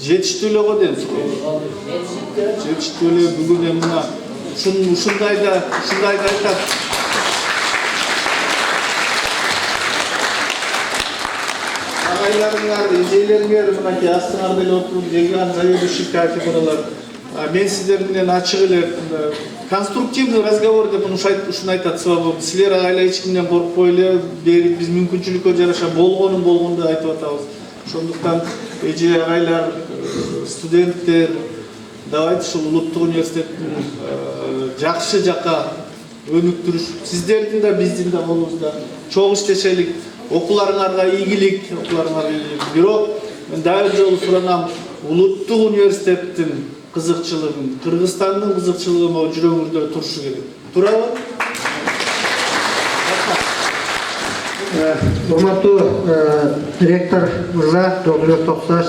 жетиштүү эле го дейм. Жетиштүү эле бүгүн эми мына ушундайда айтат. Агайларыңар, эжелериңер мынакей астыңарда эле отуруп жеган заведующий кафедралар. Мен сиздер менен ачык эле конструктивный разговор деп ушуну айтат Свобода. Силер агайла эч кимден коркпой эле берип биз мүмкүнчүлүккө жараша болгонун айтып атабыз. Ошондуктан эже агайлар, студенттер, давайте ушул улуттук университеттин жакшы жака өнүктүрүш сиздердин да биздин да колубузда. Чогуу иштешелик, окууларыңарга ийгилик, Бирок мен дайыр жолу суранам, улуттук университеттин кызыкчылыгын, Кыргызстандын кызыкчылыгы могу жүрөгүңүздө турушу керек. Туурабы? Урматтуу ректор мырза, доктор Токташ,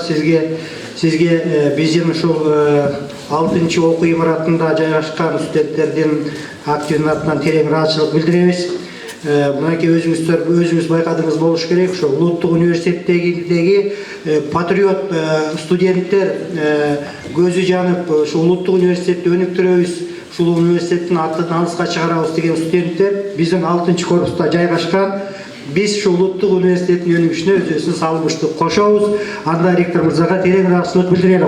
сизге биздин ушул 6-окуу имаратында жайгашкан студенттердин активинин атынан терең ыраазычылык билдиребиз. Мынакей өзүңүз байкадыңыз болуш керек, ошо улуттук университеттеги патриот студенттер көзү жанып, ошо улуттук университетти өнүктүрөбүз, ушул университеттин атын алыска чыгарабыз деген студенттер биздин 6-корпуста жайгашкан. Биз ушул улуттук университеттин өнүгүшүнө өзүбүздүн салымыбызды кошобуз. Анда ректор мырзага терең ыраазычылык билдирели.